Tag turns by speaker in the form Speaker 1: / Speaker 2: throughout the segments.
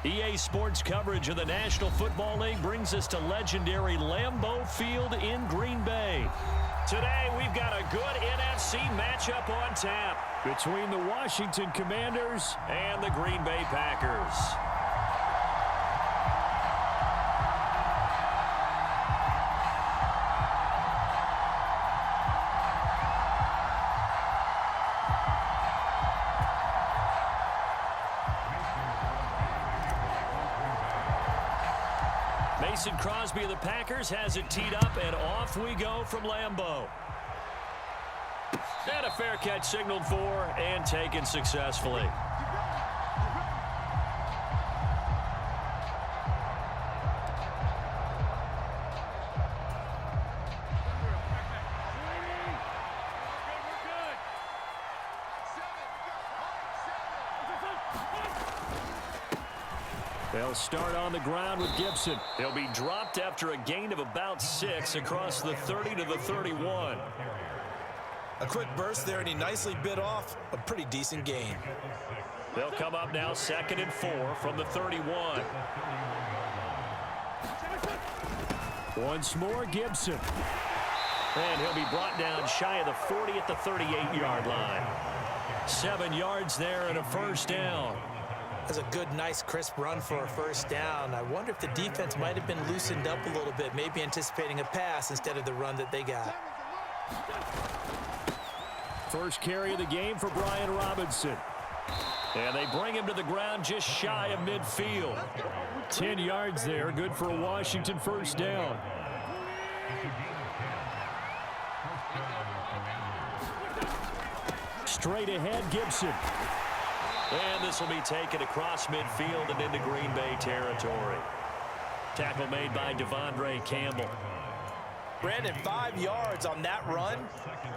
Speaker 1: EA Sports coverage of the National Football League brings us to legendary Lambeau Field in Green Bay. Today, we've got a good NFC matchup on tap between the Washington Commanders and the Green Bay Packers. Mason Crosby of the Packers has it teed up, and off we go from Lambeau. And a fair catch signaled for and taken successfully. They'll start on the ground with Gibson. He'll be dropped after a gain of about 6 across the 30 to the 31.
Speaker 2: A quick burst there, and he nicely bit off a pretty decent gain.
Speaker 1: They'll come up now 2nd and 4 from the 31. Once more, Gibson. And he'll be brought down shy of the 40 at the 38-yard line. 7 yards there and a first down.
Speaker 2: That's a good, nice, crisp run for a first down. I wonder if the defense might have been loosened up a little bit, maybe anticipating a pass instead of the run that they got.
Speaker 1: First carry of the game for Brian Robinson. And they bring him to the ground just shy of midfield. 10 yards there, good for a Washington first down. Straight ahead, Gibson. And this will be taken across midfield and into Green Bay territory. Tackle made by Devondre Campbell.
Speaker 2: Brandon, 5 yards on that run.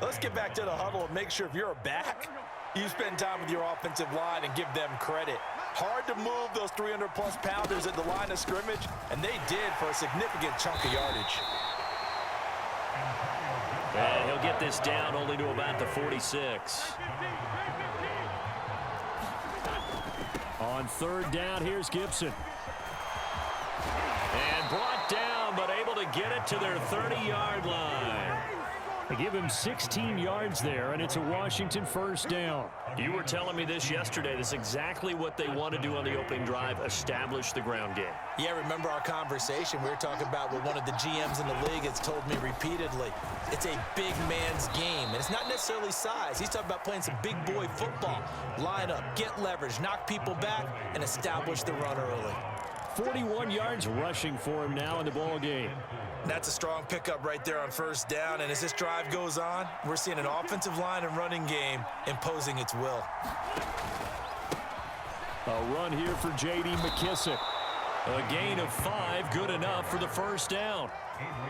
Speaker 2: Let's get back to the huddle and make sure if you're a back, you spend time with your offensive line and give them credit. Hard to move those 300-plus pounders at the line of scrimmage, and they did for a significant chunk of yardage.
Speaker 1: And he'll get this down only to about the 46. On third down, here's Gibson. And brought down, but able to get it to their 30-yard line. They give him 16 yards there, and it's a Washington first down. You were telling me this yesterday. This is exactly what they want to do on the opening drive, establish the ground game.
Speaker 2: Yeah, remember our conversation. We were talking about what one of the GMs in the league has told me repeatedly. It's a big man's game, and it's not necessarily size. He's talking about playing some big boy football. Line up, get leverage, knock people back, and establish the run early.
Speaker 1: 41 yards rushing for him now in the ball game.
Speaker 2: That's a strong pickup right there on first down, and as this drive goes on, we're seeing an offensive line and running game imposing its will.
Speaker 1: A run here for J.D. McKissick. A gain of 5, good enough for the first down.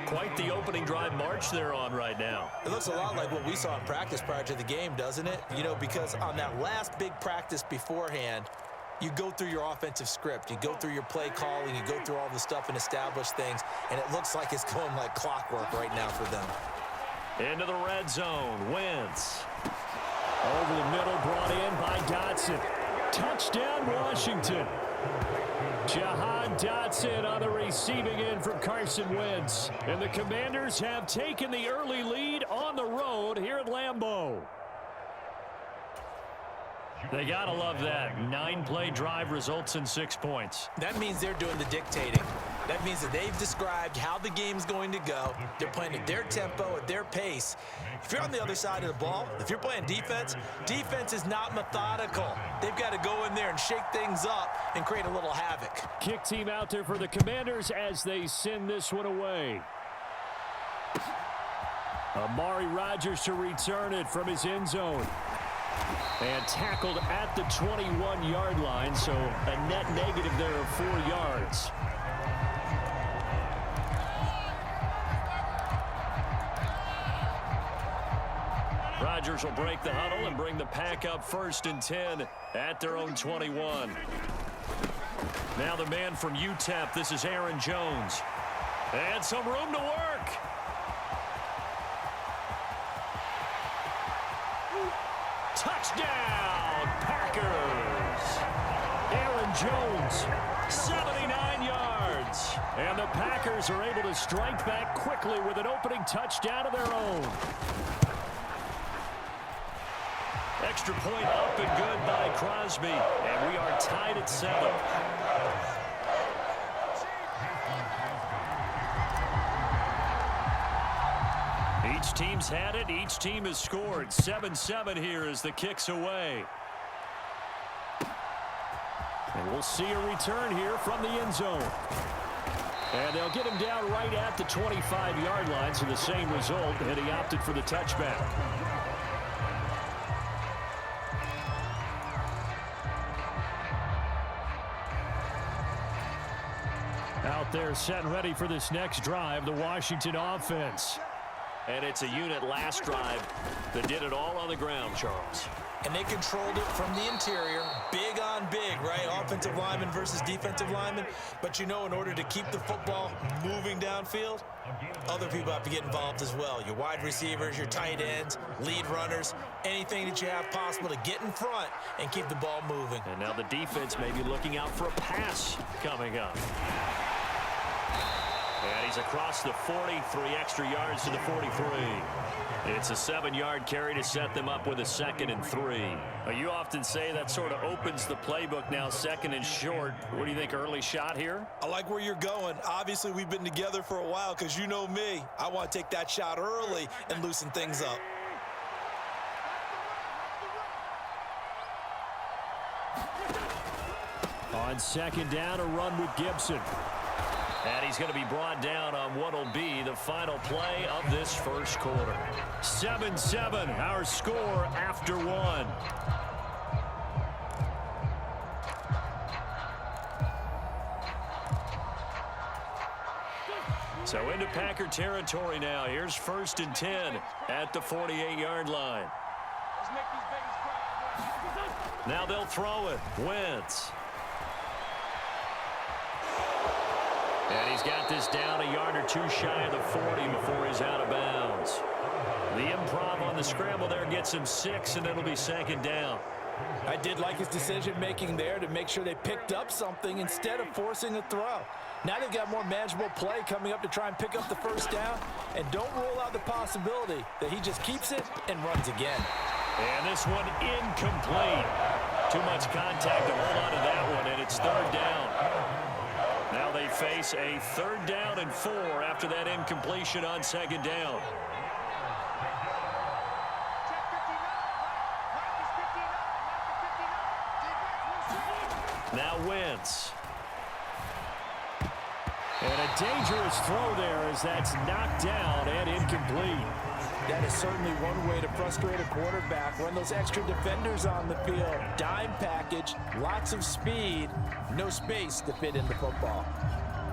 Speaker 1: Quite the opening drive march they're on right now.
Speaker 2: It looks a lot like what we saw in practice prior to the game, doesn't it? You know, because on that last big practice beforehand, you go through your offensive script, you go through your play calling, you go through all the stuff and establish things, and it looks like it's going like clockwork right now for them.
Speaker 1: Into the red zone, Wentz. Over the middle, brought in by Dotson. Touchdown, Washington. Jahan Dotson on the receiving end from Carson Wentz. And the Commanders have taken the early lead on the road here at Lambeau. They gotta love that. 9-play drive results in 6 points.
Speaker 2: That means they're doing the dictating. That means that they've described how the game's going to go. They're playing at their tempo, at their pace. If you're on the other side of the ball, if you're playing defense, defense is not methodical. They've got to go in there and shake things up and create a little havoc.
Speaker 1: Kick team out there for the Commanders as they send this one away. Amari Rodgers to return it from his end zone. And tackled at the 21-yard line, so a net negative there of 4 yards. Rodgers will break the huddle and bring the pack up 1st and 10 at their own 21. Now the man from UTEP, this is Aaron Jones. And some room to work. Touchdown, Packers. Aaron Jones, 79 yards. And the Packers are able to strike back quickly with an opening touchdown of their own. Extra point up and good by Crosby. And we are tied at 7. Each team's had it. Each team has scored. 7-7 here as the kick's away. And we'll see a return here from the end zone. And they'll get him down right at the 25-yard line, so the same result, and he opted for the touchback. Out there set and ready for this next drive, the Washington offense. And it's a unit last drive that did it all on the ground, Charles.
Speaker 2: And they controlled it from the interior, big on big, right? Offensive lineman versus defensive lineman. But you know, in order to keep the football moving downfield, other people have to get involved as well. Your wide receivers, your tight ends, lead runners, anything that you have possible to get in front and keep the ball moving.
Speaker 1: And now the defense may be looking out for a pass coming up. And he's across the 40, 3 extra yards to the 43. It's a 7-yard carry to set them up with a 2nd and 3. You often say that sort of opens the playbook now, 2nd and short. What do you think, early shot here?
Speaker 2: I like where you're going. Obviously, we've been together for a while because you know me. I want to take that shot early and loosen things up.
Speaker 1: On 2nd down, a run with Gibson. And he's going to be brought down on what will be the final play of this first quarter. 7-7, our score after 1. So into Packer territory now. Here's 1st and 10 at the 48-yard line. Now they'll throw it. Wentz. And he's got this down a yard or 2 shy of the 40 before he's out of bounds. The improv on the scramble there gets him 6, and it'll be 2nd down.
Speaker 2: I did like his decision-making there to make sure they picked up something instead of forcing a throw. Now they've got more manageable play coming up to try and pick up the 1st down, and don't rule out the possibility that he just keeps it and runs again.
Speaker 1: And this one incomplete. Too much contact to hold on to that one, and it's 3rd down. Now they face a 3rd down and 4 after that incompletion on 2nd down. Now Wentz. And a dangerous throw there as that's knocked down and incomplete.
Speaker 2: That is certainly one way to frustrate a quarterback. Run those extra defenders on the field. Dime package, lots of speed, no space to fit in the football.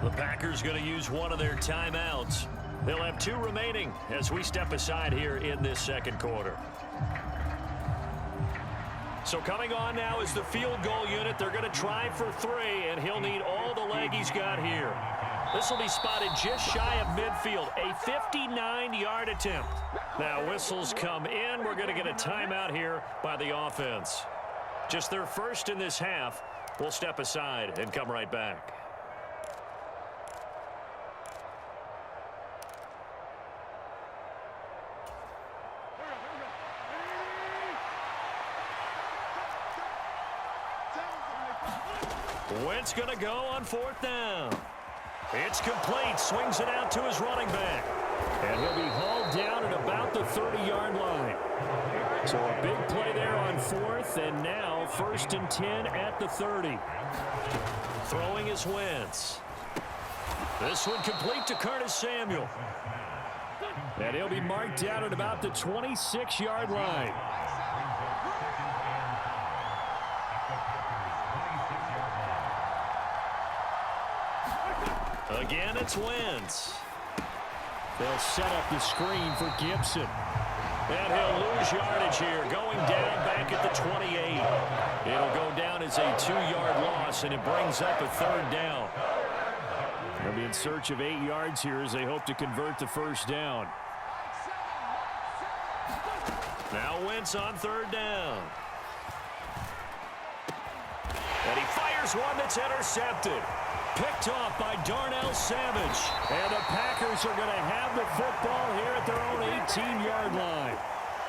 Speaker 1: The Packers going to use one of their timeouts. They'll have 2 remaining as we step aside here in this 2nd quarter. So coming on now is the field goal unit. They're going to try for 3, and he'll need all the leg he's got here. This will be spotted just shy of midfield, a 59-yard attempt. Now whistles come in. We're going to get a timeout here by the offense. Just their 1st in this half. We'll step aside and come right back. Wentz going to go on 4th down. It's complete. Swings it out to his running back. And he'll be hauled down at about the 30-yard line. So a big play there on 4th, and now 1st and 10 at the 30. Throwing is Wentz. This one complete to Curtis Samuel. And he'll be marked down at about the 26-yard line. Again, it's Wentz. They'll set up the screen for Gibson. And he'll lose yardage here, going down back at the 28. It'll go down as a 2-yard loss, and it brings up a 3rd down. They'll be in search of 8 yards here as they hope to convert the 1st down. Now Wentz on 3rd down. And he fires one that's intercepted. Picked off by Darnell Savage. And the Packers are going to have the football here at their own 18-yard line.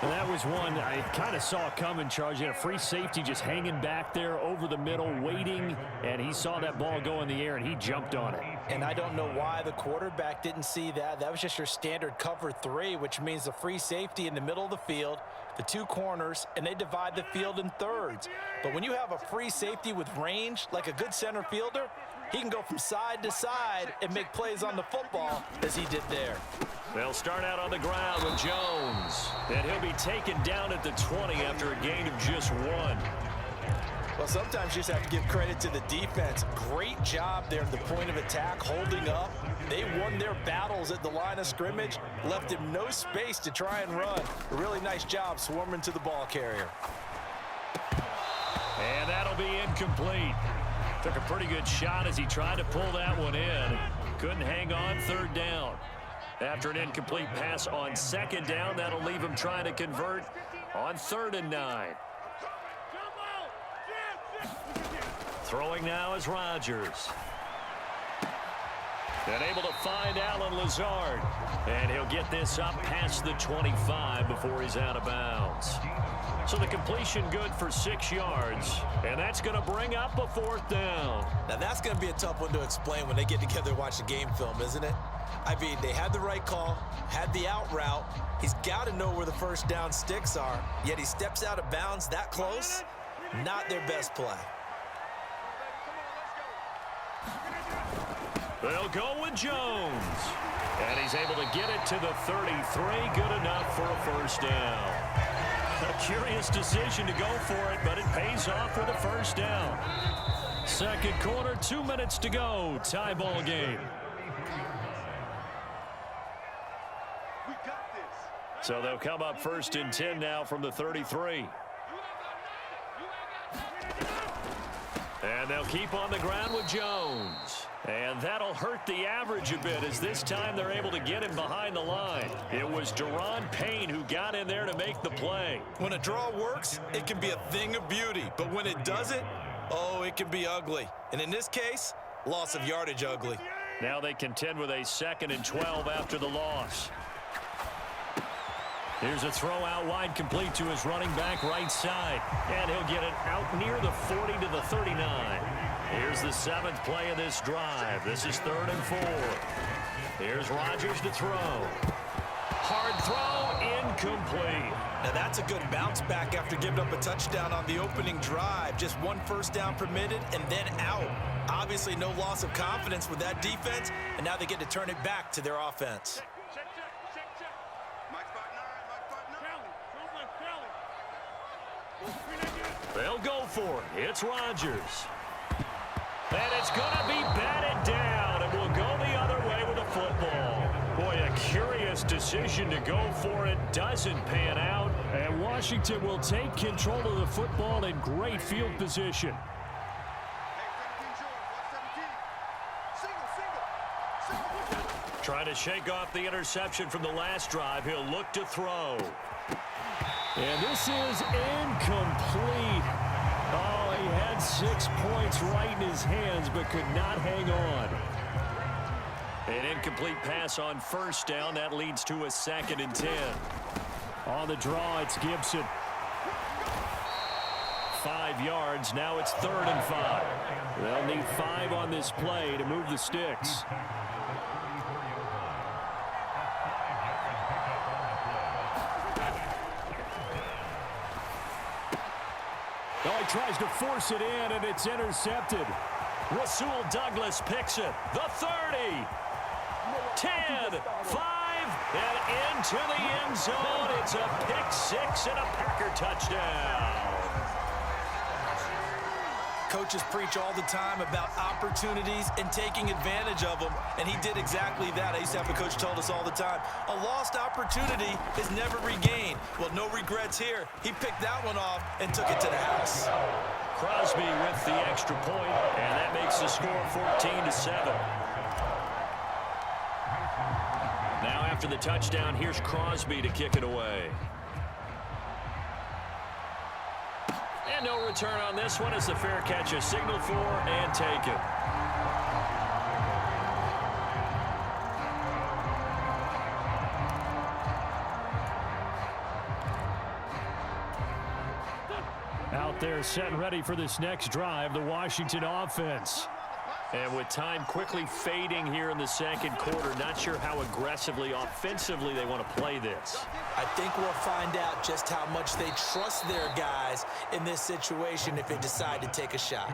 Speaker 1: And that was one I kind of saw coming, Charles. You had a free safety just hanging back there over the middle, waiting, and he saw that ball go in the air, and he jumped on it.
Speaker 2: And I don't know why the quarterback didn't see that. That was just your standard cover 3, which means the free safety in the middle of the field, the 2 corners, and they divide the field in thirds. But when you have a free safety with range, like a good center fielder, he can go from side to side and make plays on the football as he did there.
Speaker 1: They'll start out on the ground with Jones. And he'll be taken down at the 20 after a gain of just 1.
Speaker 2: Well, sometimes you just have to give credit to the defense. Great job there at the point of attack, holding up. They won their battles at the line of scrimmage, left him no space to try and run. A really nice job swarming to the ball carrier.
Speaker 1: And that'll be incomplete. Took a pretty good shot as he tried to pull that one in. Couldn't hang on, 3rd down. After an incomplete pass on 2nd down, that'll leave him trying to convert on 3rd and 9. Throwing now is Rodgers. And able to find Alan Lazard. And he'll get this up past the 25 before he's out of bounds. So the completion good for 6 yards. And that's going to bring up a 4th down.
Speaker 2: Now that's going to be a tough one to explain when they get together and watch the game film, isn't it? I mean, they had the right call, had the out route. He's got to know where the first down sticks are, yet he steps out of bounds that close. Not their best play.
Speaker 1: They'll go with Jones. And he's able to get it to the 33. Good enough for a 1st down. A curious decision to go for it, but it pays off with a 1st down. 2nd quarter, 2 minutes to go. Tie ball game. So they'll come up 1st and 10 now from the 33. And they'll keep on the ground with Jones. And that'll hurt the average a bit as this time they're able to get him behind the line. It was Daron Payne who got in there to make the play.
Speaker 2: When a draw works, it can be a thing of beauty. But when it doesn't, oh, it can be ugly. And in this case, loss of yardage ugly.
Speaker 1: Now they contend with a 2nd and 12 after the loss. Here's a throw out wide, complete to his running back right side. And he'll get it out near the 40 to the 39. Here's the 7th play of this drive. This is 3rd and 4. Here's Rodgers to throw. Hard throw, incomplete.
Speaker 2: Now that's a good bounce back after giving up a touchdown on the opening drive. Just 1 first down permitted and then out. Obviously no loss of confidence with that defense, and now they get to turn it back to their offense.
Speaker 1: They'll go for it. It's Rodgers. And it's going to be batted down, and we'll go the other way with the football. Boy, a curious decision to go for it. Doesn't pan out, and Washington will take control of the football in great field position. Trying to shake off the interception from the last drive. He'll look to throw. And this is incomplete. Oh, he had 6 points right in his hands, but could not hang on. An incomplete pass on 1st down. That leads to a 2nd and 10. On the draw, it's Gibson. 5 yards. Now it's 3rd and 5. They'll need 5 on this play to move the sticks. Oh, he tries to force it in, and it's intercepted. Rasul Douglas picks it. The 30. 10, 5, and into the end zone. It's a pick 6 and a Packer touchdown.
Speaker 2: Coaches preach all the time about opportunities and taking advantage of them, and he did exactly that. I used to have a coach told us all the time, a lost opportunity is never regained. Well, no regrets here. He picked that one off and took it to the house.
Speaker 1: Crosby with the extra point, and that makes the score 14-7. Now after the touchdown, here's Crosby to kick it away. And no return on this one as the fair catch is signaled for and taken. Out there set and ready for this next drive, the Washington offense. And with time quickly fading here in the second quarter, not sure how aggressively, offensively they want to play this.
Speaker 2: I think we'll find out just how much they trust their guys in this situation if they decide to take a shot.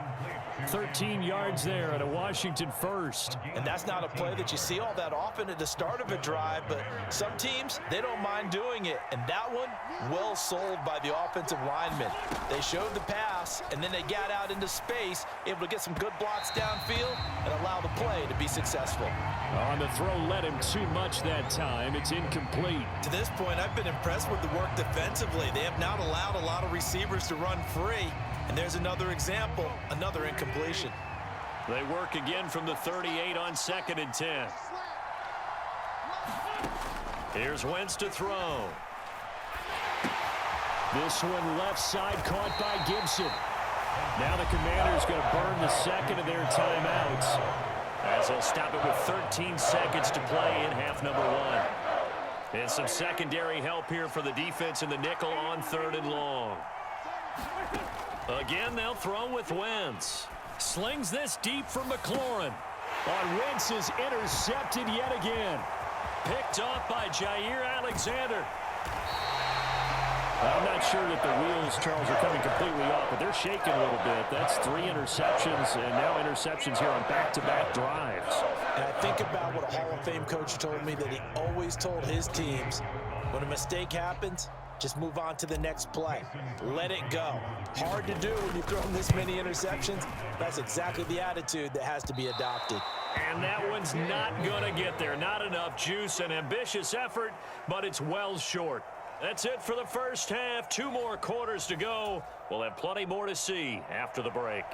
Speaker 1: 13 yards there at a Washington first.
Speaker 2: And that's not a play that you see all that often at the start of a drive, but some teams, they don't mind doing it. And that one, well sold by the offensive lineman. They showed the pass, and then they got out into space, able to get some good blocks downfield and allow the play to be successful.
Speaker 1: On the throw, led him too much that time. It's incomplete.
Speaker 2: To this point, I've been impressed with the work defensively. They have not allowed a lot of receivers to run free. And there's another example, another incompletion.
Speaker 1: They work again from the 38 on 2nd and 10. Here's Wentz to throw. This one left side caught by Gibson. Now the Commanders going to burn the second of their timeouts as they'll stop it with 13 seconds to play in half number 1. And some secondary help here for the defense in the nickel on 3rd and long. Again, they'll throw with Wentz. Slings this deep for McLaurin. On Wentz is intercepted yet again. Picked off by Jair Alexander. I'm not sure that the wheels, Charles, are coming completely off, but they're shaking a little bit. That's 3 interceptions, and now interceptions here on back-to-back drives.
Speaker 2: And I think about what a Hall of Fame coach told me that he always told his teams, when a mistake happens, just move on to the next play. Let it go. Hard to do when you've thrown this many interceptions. That's exactly the attitude that has to be adopted.
Speaker 1: And that one's not going to get there. Not enough juice, an ambitious effort, but it's well short. That's it for the first half. 2 more quarters to go. We'll have plenty more to see after the break.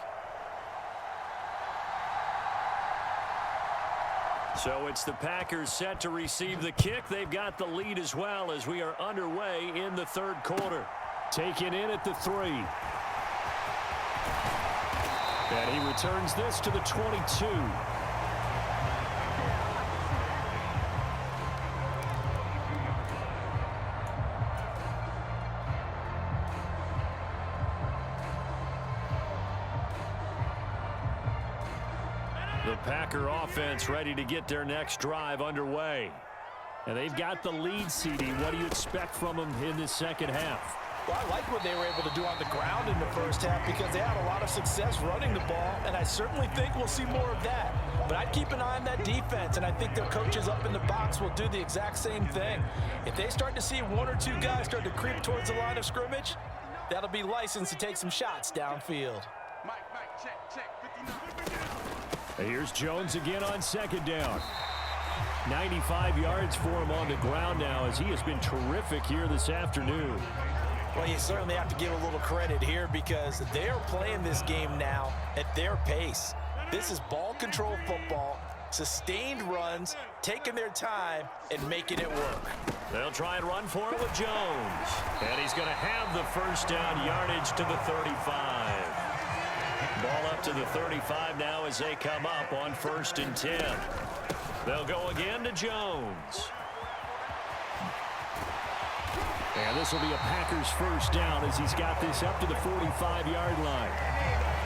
Speaker 1: So it's the Packers set to receive the kick. They've got the lead as well as we are underway in the 3rd quarter. Taken in at the 3. And he returns this to the 22. The Packer offense ready to get their next drive underway. And they've got the lead, CD. What do you expect from them in this second half?
Speaker 2: Well, I like what they were able to do on the ground in the first half because they had a lot of success running the ball, and I certainly think we'll see more of that. But I'd keep an eye on that defense, and I think their coaches up in the box will do the exact same thing. If they start to see 1 or 2 guys start to creep towards the line of scrimmage, that'll be licensed to take some shots downfield.
Speaker 1: Here's Jones again on 2nd down. 95 yards for him on the ground now as he has been terrific here this afternoon.
Speaker 2: Well, you certainly have to give a little credit here because they're playing this game now at their pace. This is ball control football, sustained runs, taking their time, and making it work.
Speaker 1: They'll try and run for it with Jones. And he's going to have the first down yardage to the 35. Ball up to the 35 now as they come up on 1st and 10. They'll go again to Jones. And this will be a Packers first down as he's got this up to the 45-yard line.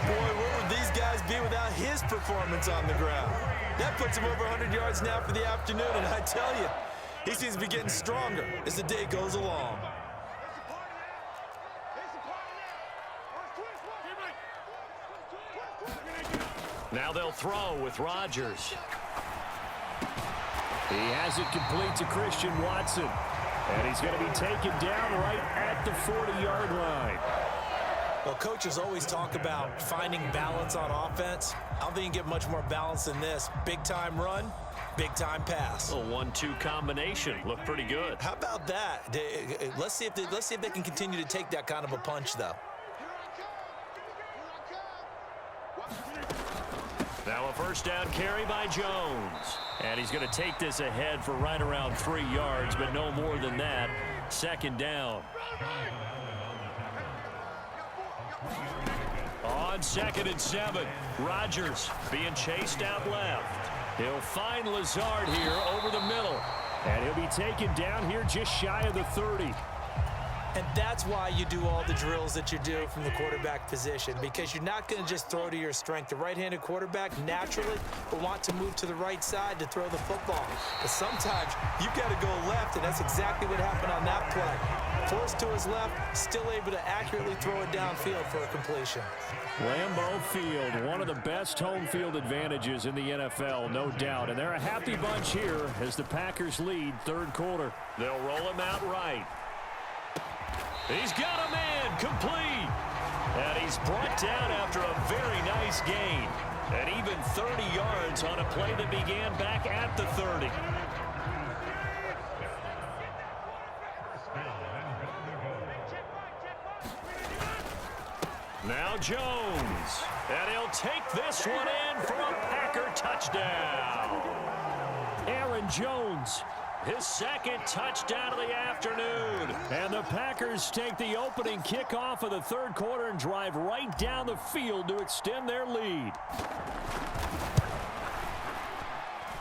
Speaker 2: Boy, where would these guys be without his performance on the ground? That puts him over 100 yards now for the afternoon, and I tell you, he seems to be getting stronger as the day goes along.
Speaker 1: Now they'll throw with Rodgers. He has it complete to Christian Watson. And he's going to be taken down right at the 40-yard line.
Speaker 2: Well, coaches always talk about finding balance on offense. I don't think you can get much more balance than this. Big-time run, big-time pass.
Speaker 1: A 1-2 combination. Looked pretty good.
Speaker 2: How about that? Let's see if they can continue to take that kind of a punch, though.
Speaker 1: Now a first down carry by Jones. And he's going to take this ahead for right around 3 yards, but no more than that. 2nd down. On 2nd and 7, Rodgers being chased out left. He'll find Lazard here over the middle. And he'll be taken down here just shy of the 30.
Speaker 2: And that's why you do all the drills that you do from the quarterback position, because you're not going to just throw to your strength. The right-handed quarterback naturally will want to move to the right side to throw the football. But sometimes you've got to go left, and that's exactly what happened on that play. Forced to his left, still able to accurately throw it downfield for a completion.
Speaker 1: Lambeau Field, one of the best home field advantages in the NFL, no doubt. And they're a happy bunch here as the Packers lead third quarter. They'll roll him out right. He's got a man complete. And he's brought down after a very nice gain. And even 30 yards on a play that began back at the 30. Now Jones. And he'll take this one in for a Packer touchdown. Aaron Jones. His second touchdown of the afternoon. And the Packers take the opening kickoff of the third quarter and drive right down the field to extend their lead.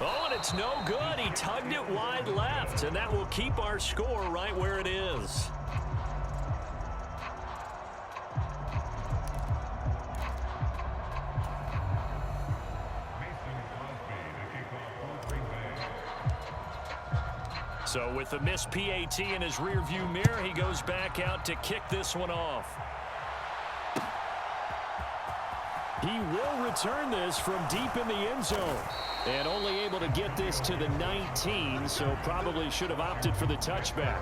Speaker 1: Oh, and it's no good. He tugged it wide left, and that will keep our score right where it is. So with the missed PAT in his rearview mirror, he goes back out to kick this one off. He will return this from deep in the end zone. And only able to get this to the 19, so probably should have opted for the touchback.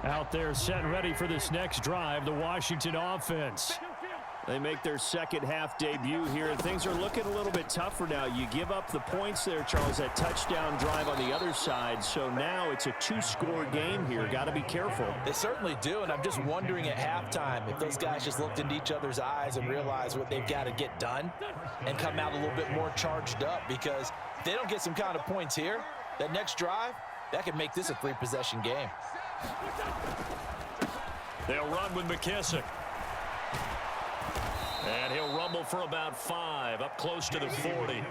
Speaker 1: Out there set and ready for this next drive, the Washington offense. They make their second half debut here, and things are looking a little bit tougher now. You give up the points there, Charles, that touchdown drive on the other side. So now it's a two-score game here. Got to be careful.
Speaker 2: They certainly do, and I'm just wondering at halftime if those guys just looked into each other's eyes and realized what they've got to get done and come out a little bit more charged up, because if they don't get some kind of points here, that next drive, that could make this a three-possession game.
Speaker 1: They'll run with McKissick. And he'll rumble for about 5, up close to the 40.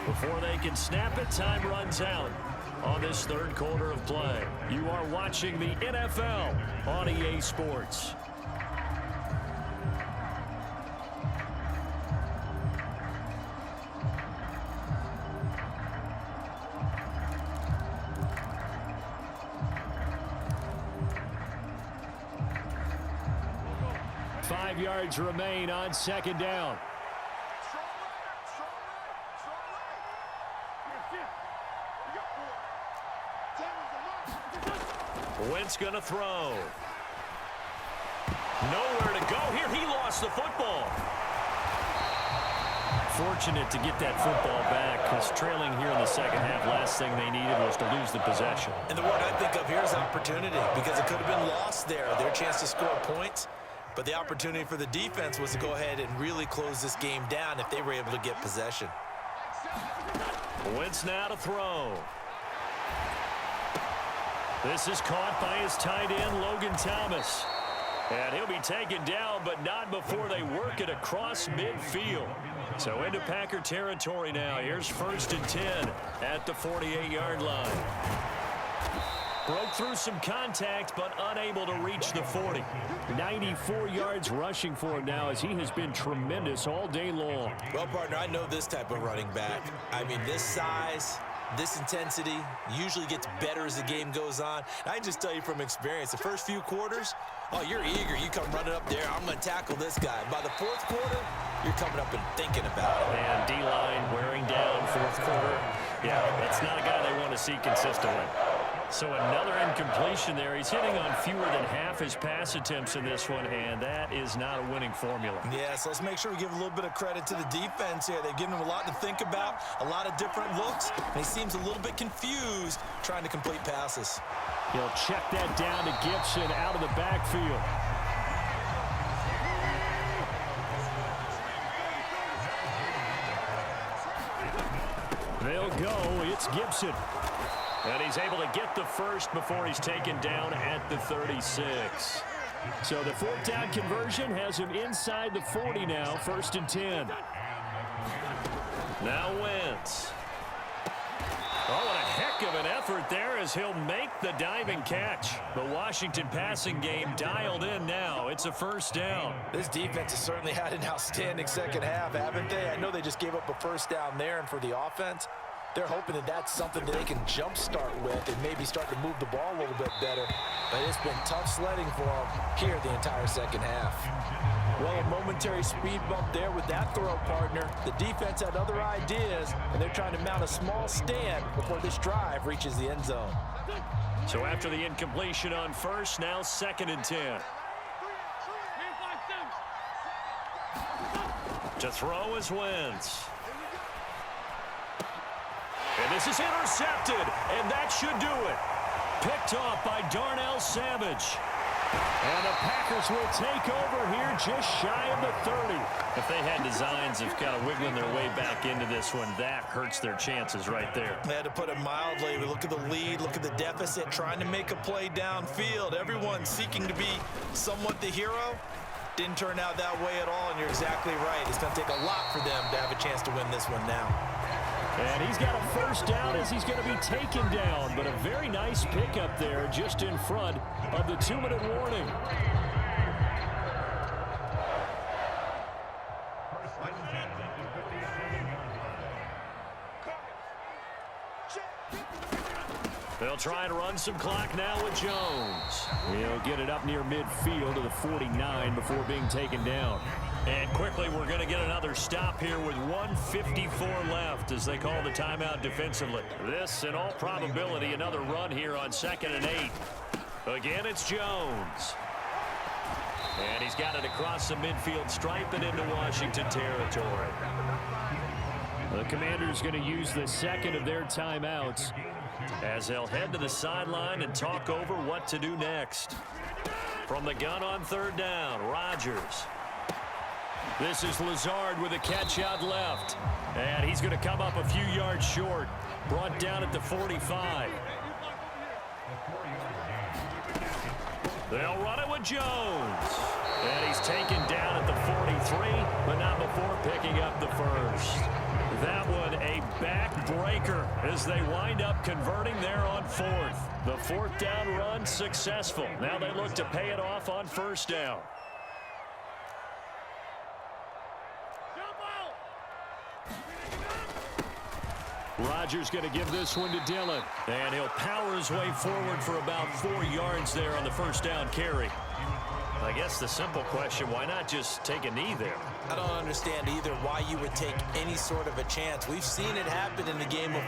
Speaker 1: Before they can snap it, time runs out on this third quarter of play. You are watching the NFL on EA Sports. Yards remain on second down. Wentz gonna throw. Nowhere to go here. He lost the football. Fortunate to get that football back, because trailing here in the second half, last thing they needed was to lose the possession.
Speaker 2: And the word I think of here is opportunity, because it could have been lost there. Their chance to score points. But the opportunity for the defense was to go ahead and really close this game down if they were able to get possession.
Speaker 1: Wentz now to throw. This is caught by his tight end, Logan Thomas. And he'll be taken down, but not before they work it across midfield. So into Packer territory now. Here's 1st and 10 at the 48-yard line. Broke through some contact, but unable to reach the 40. 94 yards rushing for him now, as he has been tremendous all day long.
Speaker 2: Well, partner, I know this type of running back. I mean, this size, this intensity usually gets better as the game goes on. And I just tell you from experience, the first few quarters, oh, you're eager. You come running up there, I'm going to tackle this guy. By the fourth quarter, you're coming up and thinking about it.
Speaker 1: And D-line wearing down fourth quarter. Yeah, that's not a guy they want to see consistently. So another incompletion there. He's hitting on fewer than half his pass attempts in this one, and that is not a winning formula.
Speaker 2: Yeah, so let's make sure we give a little bit of credit to the defense here. They've given him a lot to think about, a lot of different looks, and he seems a little bit confused trying to complete passes.
Speaker 1: He'll check that down to Gibson out of the backfield. They'll go. It's Gibson. And he's able to get the first before he's taken down at the 36. So the fourth down conversion has him inside the 40 now, 1st and 10. Now Wentz. Oh, what a heck of an effort there as he'll make the diving catch. The Washington passing game dialed in now. It's a 1st down.
Speaker 2: This defense has certainly had an outstanding second half, haven't they? I know they just gave up a 1st down there, and for the offense, they're hoping that that's something that they can jumpstart with and maybe start to move the ball a little bit better. But it's been tough sledding for them here the entire second half. Well, a momentary speed bump there with that throw, partner. The defense had other ideas, and they're trying to mount a small stand before this drive reaches the end zone.
Speaker 1: So after the incompletion on 1st, now 2nd and 10. To throw is Wentz. And this is intercepted, and that should do it. Picked off by Darnell Savage. And the Packers will take over here just shy of the 30. If they had designs of kind of wiggling their way back into this one, that hurts their chances right there.
Speaker 2: They had to put it mildly. Look at the lead, look at the deficit, trying to make a play downfield. Everyone seeking to be somewhat the hero. Didn't turn out that way at all, and you're exactly right. It's going to take a lot for them to have a chance to win this one now.
Speaker 1: And he's got a 1st down as he's going to be taken down. But a very nice pickup there just in front of the 2-minute warning. They'll try and run some clock now with Jones. He'll get it up near midfield to the 49 before being taken down. And quickly, we're going to get another stop here with 1:54 left as they call the timeout defensively. This, in all probability, another run here on 2nd and 8. Again, it's Jones. And he's got it across the midfield stripe and into Washington territory. The Commanders going to use the 2nd of their timeouts as they'll head to the sideline and talk over what to do next. From the gun on 3rd down, Rodgers. This is Lazard with a catch out left. And he's going to come up a few yards short. Brought down at the 45. They'll run it with Jones. And he's taken down at the 43, but not before picking up the 1st. That one a backbreaker as they wind up converting there on 4th. The 4th down run successful. Now they look to pay it off on 1st down. Rodgers going to give this one to Dillon. And he'll power his way forward for about 4 yards there on the 1st down carry. I guess the simple question, why not just take a knee there?
Speaker 2: I don't understand either why you would take any sort of a chance. We've seen it happen in the game of